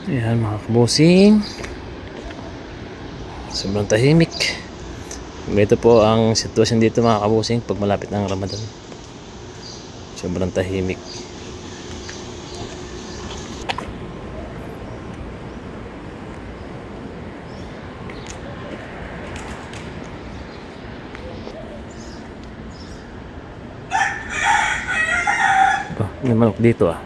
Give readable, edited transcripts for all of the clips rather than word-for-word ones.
Ayan mga kabusing, sobrang tahimik. Ito po ang sitwasyon dito mga kabusing pag malapit ng Ramadan. Sobrang tahimik. May manok dito ah.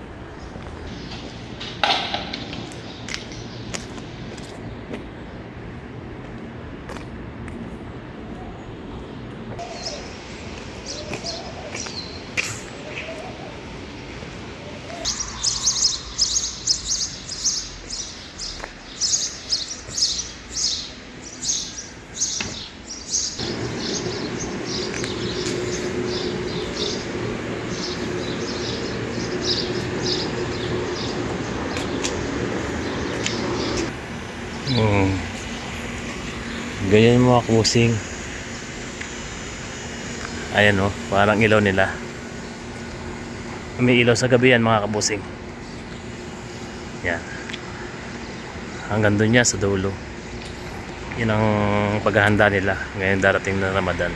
Ganyan mga kabusing. Ayan o, parang ilaw nila. May ilaw sa gabi yan mga kabusing. Yan. Hanggang doon niya sa dulo. Yun ang paghahanda nila ngayon darating na Ramadan.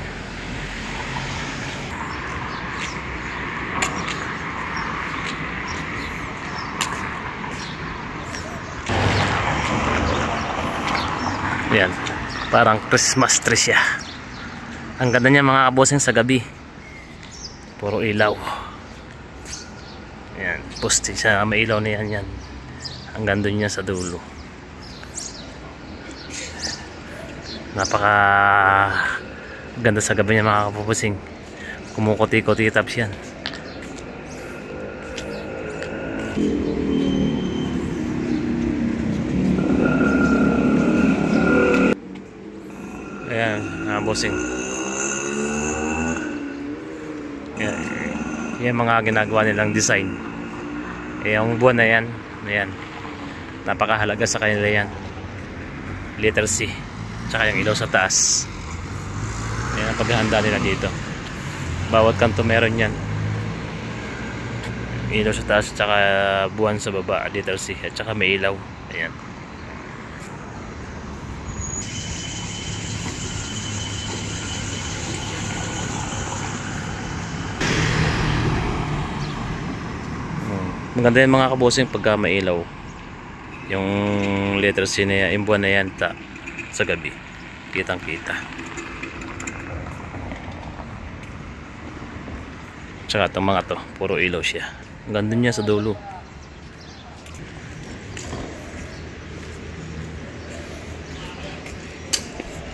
Yan. Parang Christmas tree siya. Ang ganda niya mga kabusing sa gabi. Puro ilaw. Yan. Poste siya. May ilaw na yan. Hanggang doon niya sa dulo. Napaka ganda sa gabi niya mga kabusing. Kumukuti-kuti taps yan. Ayan, busing. Yan mga ginagawa nilang design. Yung buwan na yan, napakahalaga sa kanila yan. Letter C. Tsaka yung ilaw sa taas. Yan ang paghahanda nila dito. Bawat kanto meron yan. Ilaw sa taas, tsaka buwan sa baba, letter C. At tsaka may ilaw. Ayan. Maganda yan mga kabusing pagka may ilaw. Yung letter C na yan, yung buwan na yan sa gabi. Kitang kita. Tsaka itong mga to, puro ilaw siya. Ang ganda niya sa dulo.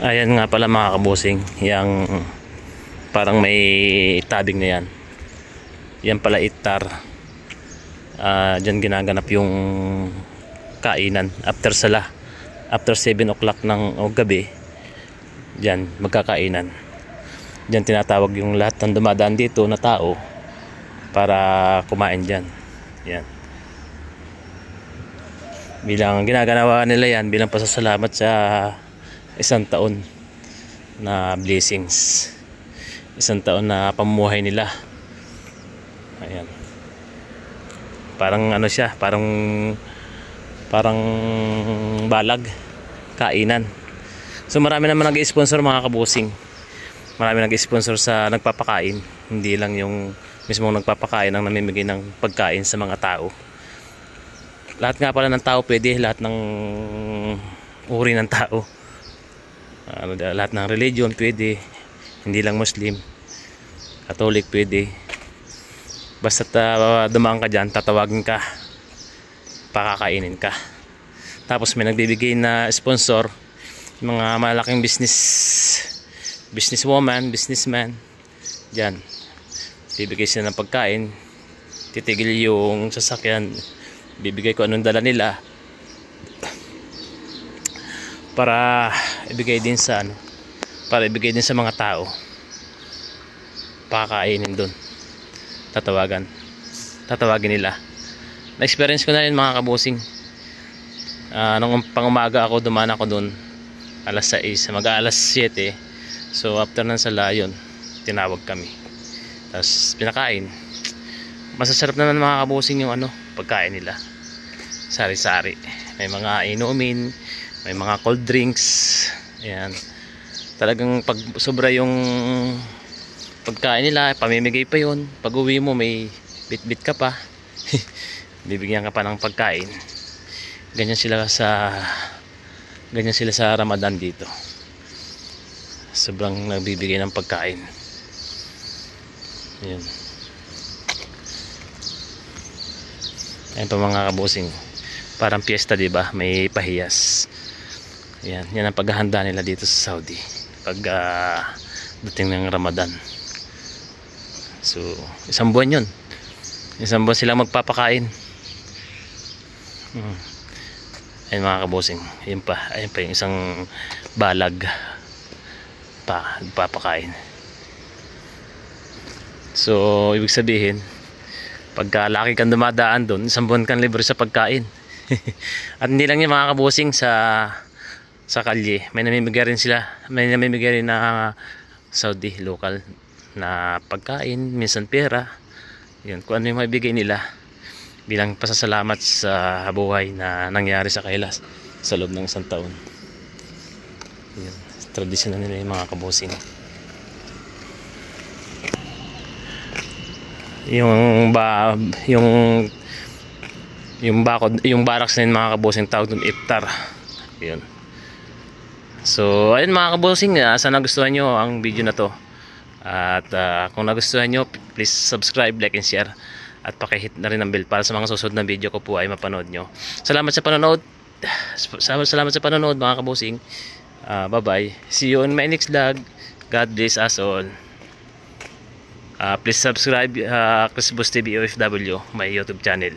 Ayan nga pala mga kabusing, yung parang may tabing na yan. Yan pala itar. Diyan ginaganap yung kainan after 7 o'clock ng gabi. Diyan magkakainan. Diyan tinatawag yung lahat ng dumadaan dito na tao para kumain diyan. Yan. Bilang ginagawa nila yan bilang pasasalamat sa isang taon na blessings. Isang taon na pamumuhay nila. Ayan. Parang ano siya, parang balag, kainan. So marami naman nag-sponsor mga kabusing. Marami nag-sponsor sa nagpapakain. Hindi lang yung mismong nagpapakain ang namimigay ng pagkain sa mga tao. Lahat nga pala ng tao pwede, lahat ng uri ng tao. Lahat ng religion pwede. Hindi lang Muslim. Catholic pwede. Basta dumaan ka dyan, tatawagin ka, pakakainin ka. Tapos may nagbibigay na sponsor, mga malaking businesswoman, businessman, dyan. Bibigay sila ng pagkain, titigil yung sasakyan, bibigay ko anong dala nila para ibigay din sa mga tao. Pakakainin doon. Tatawagin nila. Na-experience ko na rin mga kabusing. Nung pangumaga ako, dumaan ako doon alas 6, mag-aalas 7. So after ng sala yun, tinawag kami. Tapos pinakain. Masasarap naman mga kabusing yung pagkain nila. sari-sari. May mga inumin, may mga cold drinks. Ayan. Talagang pag sobra yung pagkain nila, pamimigay pa yun. Pag uwi mo may bit-bit ka pa. Bibigyan ka pa ng pagkain. Ganyan sila sa Ramadan dito. Sobrang nagbibigay ng pagkain. Ayan. Ayan pa mga kabusing. Parang piyesta, diba? May pahiyas. Ayan. Yan ang paghahanda nila dito sa Saudi pag dating ng Ramadan. So, isang buwan yun. Isang buwan silang magpapakain. Ayan mga kabusing. Ayan pa yung isang balag pa nagpapakain. So, ibig sabihin, pagka laki kang dumadaan doon, isang buwan kang libre sa pagkain. At hindi lang yung mga kabusing sa kalye. May namimigay rin sila. May namimigay rin na Saudi local na pagkain, minsan pera. Yun, kung ano yung maibigay nila bilang pasasalamat sa buhay na nangyari sa kanila sa loob ng isang taon. Yun, tradisyon na nila yung mga kabusing. Yung barracks na yun mga kabusing, tawag doon iftar. Yun. So ayun mga kabusing, sana nagustuhan nyo ang video na to. At kung nagustuhan nyo, please subscribe, like and share. At pakihit na rin ang bell para sa mga susunod na video ko po ay mapanood nyo. Salamat sa panonood. Salamat sa panonood mga kabusing. Bye bye. See you on my next vlog. God bless us all. Please subscribe Chris Bus TV OFW, my YouTube channel.